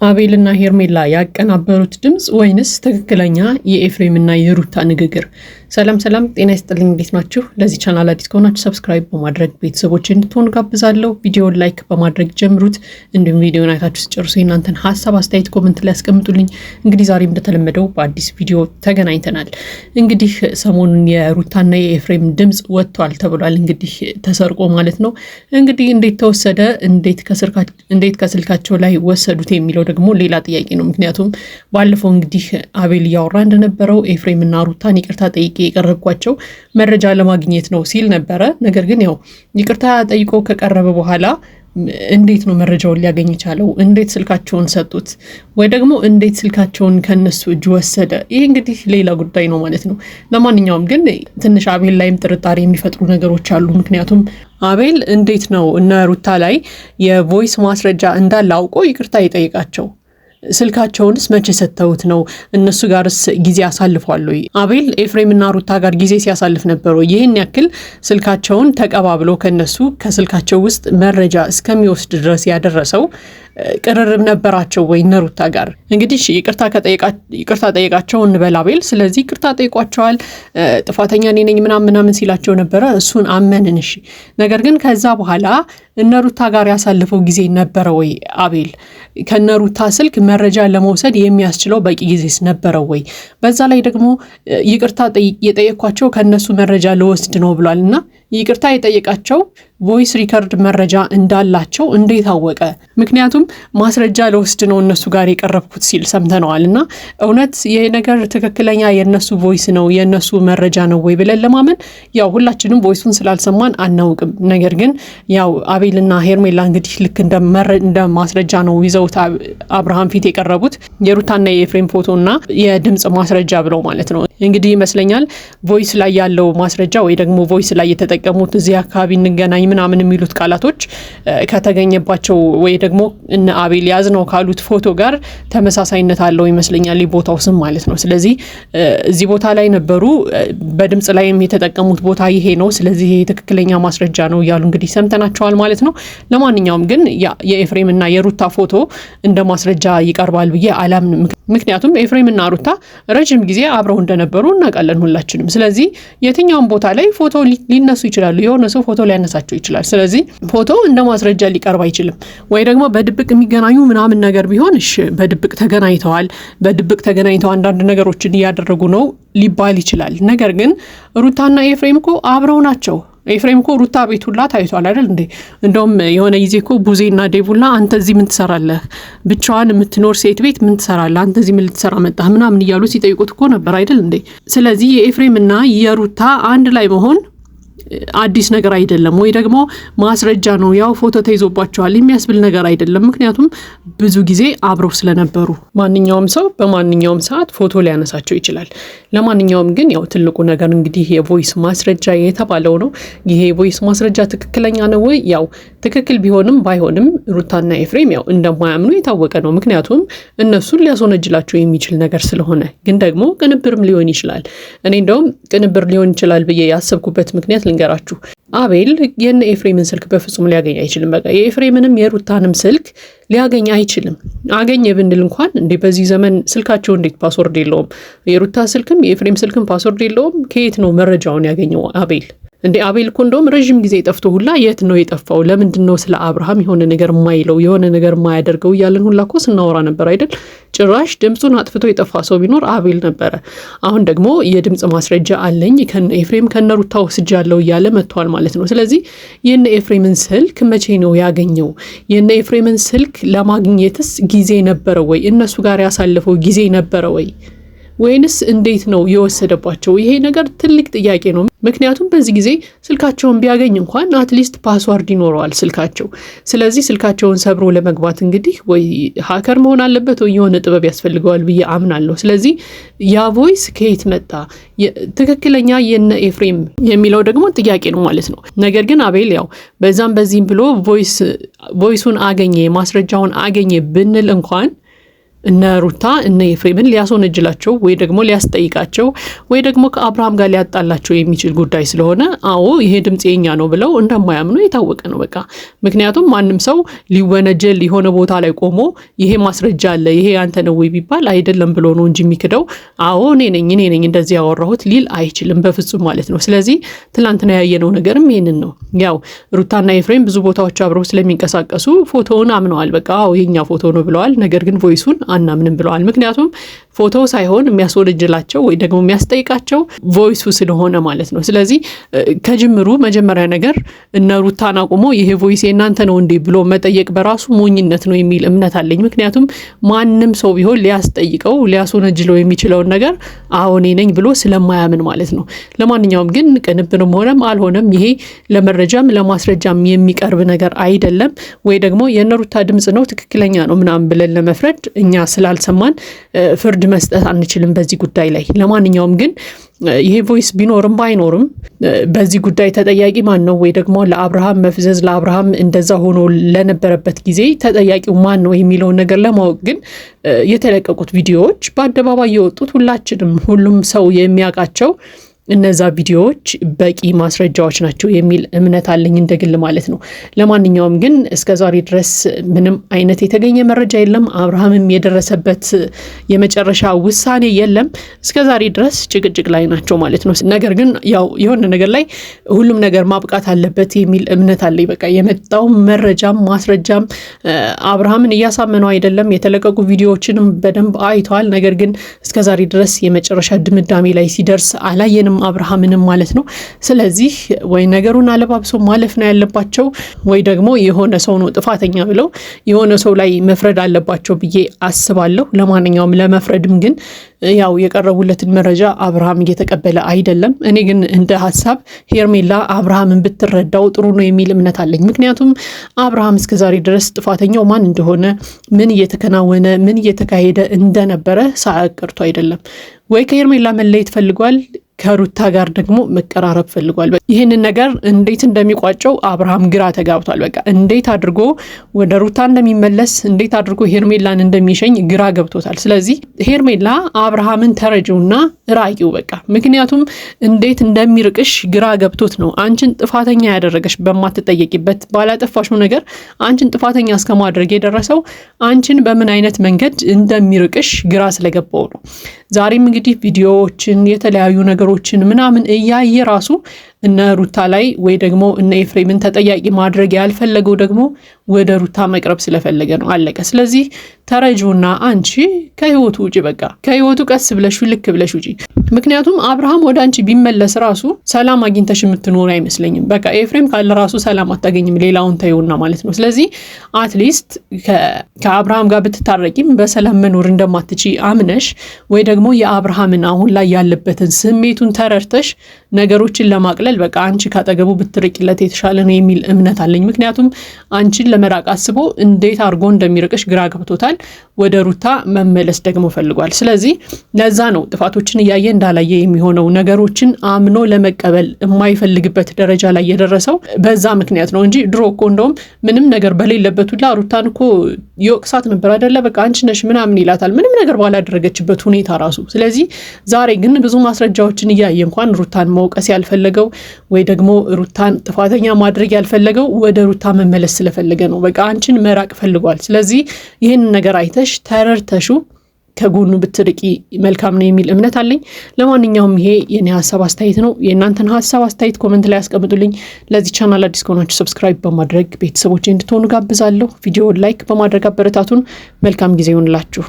አቤልና ሄርሜላ ያቀናበሩት ድምጽ ወይንስ ትክክለኛ የኤፍሬምና የሩታ ንግግር? ሰላም ጤና ይስጥልኝ። እንዴት ናችሁ? ለዚህ ቻናል አዲስ ከሆናችሁ ሰብስክራይብ በማድረግ ቤተሰቦች እንድትሆኑ ጋብዛለሁ። ቪዲዮውን ላይክ በማድረግ ጀምሩት። እንዲሁም ቪዲዮውን አይታችሁ ጨርሱ የእናንተን ሐሳብ አስተያየት ኮሜንት ላይ አስቀምጡልኝ። እንግዲህ ዛሬም እንደተለመደው በአዲስ ቪዲዮ ተገናኝተናል። እንግዲህ ሰሞኑን የሩታና የኤፍሬም ድምጽ ወጥቷል ተብሏል። እንግዲህ ተሰርቆ ማለት ነው። እንግዲህ እንዴት ተወሰደ፣ እንዴት ከስልካቸው ላይ ወሰዱት የሚለው ደግሞ ሌላ ጥያቄ ነው። ምክንያቱም ባለፈው እንግዲህ አቤል እያወራ እንደነበረው ኤፍሬምና ሩታን ይቅርታ ጠይቄ የቀረብኳቸው መረጃ ለማግኘት ነው ሲል ነበረ። ነገር ግን ያው ይቅርታ ጠይቆ ከቀረበ በኋላ እንዴት ነው መረጃውን ሊያገኝ ቻለው? እንዴት ስልካቸውን ሰጡት? ወይ ደግሞ እንዴት ስልካቸውን ከነሱ እጅ ወሰደ? ይሄ እንግዲህ ሌላ ጉዳይ ነው ማለት ነው። ለማንኛውም ግን ትንሽ አቤል ላይም ጥርጣሬ የሚፈጥሩ ነገሮች አሉ። ምክንያቱም አቤል እንዴት ነው እነ ሩታ ላይ የቮይስ ማስረጃ እንዳለ አውቆ ይቅርታ ይጠይቃቸው? ስልካቸውንስ መቼ ሰተውት ነው? እነሱ ጋርስ ጊዜ አሳልፏል ወይ? አቤል ኤፍሬምና ሩታ ጋር ጊዜ ሲያሳልፍ ነበር ወይ? ይህን ያክል ስልካቸውን ተቀባብሎ ከስልካቸው ውስጥ መረጃ እስከሚወስድ ድረስ ያደረሰው ቅርርብ ነበራቸው ወይ እነ ሩታ ጋር? እንግዲህ ይቅርታ ጠይቃቸው እንበል አቤል። ስለዚህ ይቅርታ ጠይቋቸዋል። ጥፋተኛ እኔ ነኝ ምናምን ሲላቸው ነበረ። እሱን አመንን። እሺ፣ ነገር ግን ከዛ በኋላ እነ ሩታ ጋር ያሳልፈው ጊዜ ነበረ ወይ አቤል? ከነ ሩታ ስልክ መረጃ ለመውሰድ የሚያስችለው በቂ ጊዜስ ነበረው ወይ? በዛ ላይ ደግሞ ይቅርታ የጠየኳቸው ከነሱ መረጃ ለወስድ ነው ብሏልና ይቅርታ የጠየቃቸው ቮይስ ሪከርድ መረጃ እንዳላቸው እንዴት አወቀ? ምክንያቱም ማስረጃ ለወስድ ነው እነሱ ጋር የቀረብኩት ሲል ሰምተነዋል። እና እውነት ይሄ ነገር ትክክለኛ የነሱ ቮይስ ነው የነሱ መረጃ ነው ወይ ብለን ለማመን ያው ሁላችንም ቮይሱን ስላልሰማን አናውቅም። ነገር ግን ያው አቤልና ሄርሜላ እንግዲህ ልክ እንደ ማስረጃ ነው ይዘውት አብርሃም ፊት የቀረቡት የሩታና የኤፍሬም ፎቶና የድምጽ ማስረጃ ብለው ማለት ነው። እንግዲህ ይመስለኛል ቮይስ ላይ ያለው ማስረጃ ወይ ደግሞ ቮይስ ላይ የተጠቀሙት እዚህ አካባቢ እንገናኝ ምናምን የሚሉት ቃላቶች ከተገኘባቸው ወይ ደግሞ እነ አቤል ያዝነው ካሉት ፎቶ ጋር ተመሳሳይነት አለው ይመስለኛል የቦታው ስም ማለት ነው። ስለዚህ እዚህ ቦታ ላይ ነበሩ፣ በድምጽ ላይም የተጠቀሙት ቦታ ይሄ ነው፣ ስለዚህ ይሄ ትክክለኛ ማስረጃ ነው እያሉ እንግዲህ ሰምተናቸዋል ማለት ነው። ለማንኛውም ግን የኤፍሬምና የሩታ ፎቶ እንደ ማስረጃ ይቀርባል ብዬ አላምንም። ምክንያቱም ኤፍሬምና ሩታ ረጅም ጊዜ አብረው እንደነበሩ እናውቃለን ሁላችንም። ስለዚህ የትኛውም ቦታ ላይ ፎቶ ሊነሱ ይችላሉ። የሆነ ሰው ፎቶ ሊያነሳቸው ይችላል። ስለዚህ ፎቶ እንደ ማስረጃ ሊቀርብ አይችልም። ወይ ደግሞ በድብቅ የሚገናኙ ምናምን ነገር ቢሆን እሺ፣ በድብቅ ተገናኝተው አንዳንድ ነገሮችን እያደረጉ ነው ሊባል ይችላል። ነገር ግን ሩታና ኤፍሬም እኮ አብረው ናቸው። ኤፍሬም እኮ ሩታ ቤት ሁላ ታይቷል አይደል እንዴ? እንደውም የሆነ ጊዜ እኮ ቡዜና ዴቡላ አንተ እዚህ ምን ትሰራለህ? ብቻዋን የምትኖር ሴት ቤት ምን ትሰራለህ? አንተ እዚህ ምን ልትሰራ መጣህ? ምናምን እያሉ ሲጠይቁት እኮ ነበር አይደል እንዴ? ስለዚህ የኤፍሬምና የሩታ አንድ ላይ መሆን አዲስ ነገር አይደለም፣ ወይ ደግሞ ማስረጃ ነው ያው ፎቶ ተይዞባቸዋል የሚያስብል ነገር አይደለም። ምክንያቱም ብዙ ጊዜ አብረው ስለነበሩ ማንኛውም ሰው በማንኛውም ሰዓት ፎቶ ሊያነሳቸው ይችላል። ለማንኛውም ግን ያው ትልቁ ነገር እንግዲህ የቮይስ ማስረጃ የተባለው ነው። ይሄ የቮይስ ማስረጃ ትክክለኛ ነው ወይ? ያው ትክክል ቢሆንም ባይሆንም ሩታና ኤፍሬም ያው እንደማያምኑ የታወቀ ነው። ምክንያቱም እነሱን ሊያስወነጅላቸው የሚችል ነገር ስለሆነ። ግን ደግሞ ቅንብርም ሊሆን ይችላል። እኔ እንደውም ቅንብር ሊሆን ይችላል ብዬ ያሰብኩበት ምክንያት ልንገራችሁ። አቤል የነ ኤፍሬምን ስልክ በፍጹም ሊያገኝ አይችልም። በቃ የኤፍሬምንም የሩታንም ስልክ ሊያገኝ አይችልም። አገኘ ብንል እንኳን እንዴ በዚህ ዘመን ስልካቸው እንዴት ፓስወርድ የለውም? የሩታ ስልክም የኤፍሬም ስልክም ፓስወርድ የለውም። ከየት ነው መረጃውን ያገኘው አቤል? እንዴ አቤል እኮ እንደውም ረጅም ጊዜ ጠፍቶ ሁላ የት ነው የጠፋው? ለምንድን ነው ስለ አብርሃም የሆነ ነገር የማይለው የሆነ ነገር የማያደርገው እያለን ሁላ እኮ ስናወራ ነበር አይደል? ጭራሽ ድምፁን አጥፍቶ የጠፋ ሰው ቢኖር አቤል ነበረ። አሁን ደግሞ የድምፅ ማስረጃ አለኝ ከነ ኤፍሬም ከነ ሩታ ወስጃለሁ እያለ መጥቷል ማለት ነው። ስለዚህ የነ ኤፍሬምን ስልክ መቼ ነው ያገኘው? የነ ኤፍሬምን ስልክ ለማግኘትስ ጊዜ ነበረ ወይ? እነሱ ጋር ያሳለፈው ጊዜ ነበረ ወይ? ወይንስ እንዴት ነው የወሰደባቸው? ይሄ ነገር ትልቅ ጥያቄ ነው። ምክንያቱም በዚህ ጊዜ ስልካቸውን ቢያገኝ እንኳን አትሊስት ፓስዋርድ ይኖረዋል ስልካቸው። ስለዚህ ስልካቸውን ሰብሮ ለመግባት እንግዲህ ወይ ሀከር መሆን አለበት ወይ የሆነ ጥበብ ያስፈልገዋል ብዬ አምናለሁ። ስለዚህ ያ ቮይስ ከየት መጣ? ትክክለኛ የነ ኤፍሬም የሚለው ደግሞ ጥያቄ ነው ማለት ነው። ነገር ግን አቤል ያው በዛም በዚህም ብሎ ቮይሱን አገኘ ማስረጃውን አገኘ ብንል እንኳን እነ ሩታ እነ ኤፍሬምን ሊያስወነጅላቸው ወይ ደግሞ ሊያስጠይቃቸው ወይ ደግሞ ከአብርሃም ጋር ሊያጣላቸው የሚችል ጉዳይ ስለሆነ አዎ ይሄ ድምጽ የኛ ነው ብለው እንደማያምኑ የታወቀ ነው በቃ። ምክንያቱም ማንም ሰው ሊወነጀል የሆነ ቦታ ላይ ቆሞ ይሄ ማስረጃ አለ ይሄ አንተ ነው ወይ ቢባል አይደለም ብሎ ነው እንጂ የሚክደው አዎ እኔ ነኝ እንደዚህ ያወራሁት ሊል አይችልም በፍጹም ማለት ነው። ስለዚህ ትላንትና ያየነው ነገርም ይሄንን ነው። ያው ሩታና ኤፍሬም ብዙ ቦታዎች አብረው ስለሚንቀሳቀሱ ፎቶውን አምነዋል በቃ አዎ የኛ ፎቶ ነው ብለዋል። ነገር ግን ቮይሱን አናምንም ብለዋል። ምክንያቱም ፎቶ ሳይሆን የሚያስወነጅላቸው ወይ ደግሞ የሚያስጠይቃቸው ቮይሱ ስለሆነ ማለት ነው። ስለዚህ ከጅምሩ መጀመሪያ ነገር እነ ሩታን አቁሞ ይሄ ቮይስ የእናንተ ነው እንዴ ብሎ መጠየቅ በራሱ ሞኝነት ነው የሚል እምነት አለኝ። ምክንያቱም ማንም ሰው ቢሆን ሊያስጠይቀው ሊያስወነጅለው የሚችለውን ነገር አዎ እኔ ነኝ ብሎ ስለማያምን ማለት ነው። ለማንኛውም ግን ቅንብንም ሆነም አልሆነም ይሄ ለመረጃም ለማስረጃም የሚቀርብ ነገር አይደለም። ወይ ደግሞ የእነ ሩታ ድምጽ ነው ትክክለኛ ነው ምናምን ብለን ለመፍረድ እኛ ስላልሰማን ፍርድ መስጠት አንችልም በዚህ ጉዳይ ላይ። ለማንኛውም ግን ይሄ ቮይስ ቢኖርም ባይኖርም በዚህ ጉዳይ ተጠያቂ ማን ነው ወይ ደግሞ ለአብርሃም መፍዘዝ ለአብርሃም እንደዛ ሆኖ ለነበረበት ጊዜ ተጠያቂው ማን ነው የሚለውን ነገር ለማወቅ ግን የተለቀቁት ቪዲዮዎች በአደባባይ የወጡት ሁሉም ሰው የሚያውቃቸው እነዛ ቪዲዮዎች በቂ ማስረጃዎች ናቸው የሚል እምነት አለኝ እንደግል ማለት ነው። ለማንኛውም ግን እስከዛሬ ድረስ ምንም አይነት የተገኘ መረጃ የለም። አብርሃምም የደረሰበት የመጨረሻ ውሳኔ የለም። እስከዛሬ ድረስ ጭቅጭቅ ላይ ናቸው ማለት ነው። ነገር ግን ያው የሆነ ነገር ላይ ሁሉም ነገር ማብቃት አለበት የሚል እምነት አለኝ። በቃ የመጣው መረጃም ማስረጃም አብርሃምን እያሳመነው አይደለም። የተለቀቁ ቪዲዮዎችንም በደንብ አይተዋል። ነገር ግን እስከዛሬ ድረስ የመጨረሻ ድምዳሜ ላይ ሲደርስ አላየንም አብርሃምንም ማለት ነው። ስለዚህ ወይ ነገሩን አለባብሶ ማለፍ ነው ያለባቸው ወይ ደግሞ የሆነ ሰው ነው ጥፋተኛ ብለው የሆነ ሰው ላይ መፍረድ አለባቸው ብዬ አስባለሁ። ለማንኛውም ለመፍረድም ግን ያው የቀረቡለትን መረጃ አብርሃም እየተቀበለ አይደለም። እኔ ግን እንደ ሀሳብ ሄርሜላ አብርሃምን ብትረዳው ጥሩ ነው የሚል እምነት አለኝ። ምክንያቱም አብርሃም እስከዛሬ ድረስ ጥፋተኛው ማን እንደሆነ ምን እየተከናወነ ምን እየተካሄደ እንደነበረ ሳያውቅ ቀርቶ አይደለም። ወይ ከሄርሜላ መለየት ፈልጓል ከሩታ ጋር ደግሞ መቀራረብ ፈልጓል። ይህንን ነገር እንዴት እንደሚቋጨው አብርሃም ግራ ተጋብቷል። በቃ እንዴት አድርጎ ወደ ሩታ እንደሚመለስ እንዴት አድርጎ ሄርሜላን እንደሚሸኝ ግራ ገብቶታል። ስለዚህ ሄርሜላ አብርሃምን ተረጂውና ራቂው በቃ። ምክንያቱም እንዴት እንደሚርቅሽ ግራ ገብቶት ነው አንቺን ጥፋተኛ ያደረገሽ በማትጠየቂበት ባላጠፋሽው ነገር አንቺን ጥፋተኛ እስከማድረግ የደረሰው አንቺን በምን አይነት መንገድ እንደሚርቅሽ ግራ ስለገባው ነው። ዛሬም እንግዲህ ቪዲዮዎችን የተለያዩ ነገሮችን ምናምን እያየ ራሱ እነ ሩታ ላይ ወይ ደግሞ እነ ኤፍሬምን ተጠያቂ ማድረግ ያልፈለገው ደግሞ ወደ ሩታ መቅረብ ስለፈለገ ነው። አለቀ። ስለዚህ ተረጂውና አንቺ ከህይወቱ ውጪ በቃ ከህይወቱ ቀስ ብለሽ ልክ ብለሽ ውጪ። ምክንያቱም አብርሃም ወደ አንቺ ቢመለስ ራሱ ሰላም አግኝተሽ የምትኖር አይመስለኝም። በቃ ኤፍሬም ካለ ራሱ ሰላም አታገኝም ሌላውን ተይውና ማለት ነው። ስለዚህ አትሊስት ከአብርሃም ጋር ብትታረቂም በሰላም መኖር እንደማትቺ አምነሽ ወይ ደግሞ የአብርሃምን አሁን ላይ ያለበትን ስሜቱን ተረድተሽ ነገሮችን ለማቅለል በቃ አንቺ ካጠገቡ ብትርቂለት የተሻለ ነው የሚል እምነት አለኝ። ምክንያቱም አንቺን ለመራቅ አስቦ እንዴት አድርጎ እንደሚርቅሽ ግራ ገብቶታል። ወደ ሩታ መመለስ ደግሞ ፈልጓል። ስለዚህ ለዛ ነው ጥፋቶችን እያየ እንዳላየ የሚሆነው። ነገሮችን አምኖ ለመቀበል የማይፈልግበት ደረጃ ላይ የደረሰው በዛ ምክንያት ነው እንጂ ድሮ እኮ እንደውም ምንም ነገር በሌለበት ሁላ ሩታን እኮ ይወቅሳት ነበር አይደለ? በቃ አንቺ ነሽ ምናምን ይላታል ምንም ነገር ባላደረገችበት ሁኔታ ራሱ። ስለዚህ ዛሬ ግን ብዙ ማስረጃዎችን እያየ እንኳን ሩታን መውቀስ ያልፈለገው ወይ ደግሞ ሩታን ጥፋተኛ ማድረግ ያልፈለገው ወደ ሩታ መመለስ ስለፈለገ ነው። በቃ አንቺን መራቅ ፈልጓል። ስለዚህ ይህን ነገር አይተሽ ተረድተሹ ከጎኑ ብትርቂ መልካም ነው የሚል እምነት አለኝ። ለማንኛውም ይሄ የኔ ሀሳብ አስተያየት ነው። የእናንተን ሀሳብ አስተያየት ኮሜንት ላይ አስቀምጡልኝ። ለዚህ ቻናል አዲስ ከሆናችሁ ሰብስክራይብ በማድረግ ቤተሰቦች እንድትሆኑ ጋብዛለሁ። ቪዲዮውን ላይክ በማድረግ አበረታቱን። መልካም ጊዜ ይሁንላችሁ።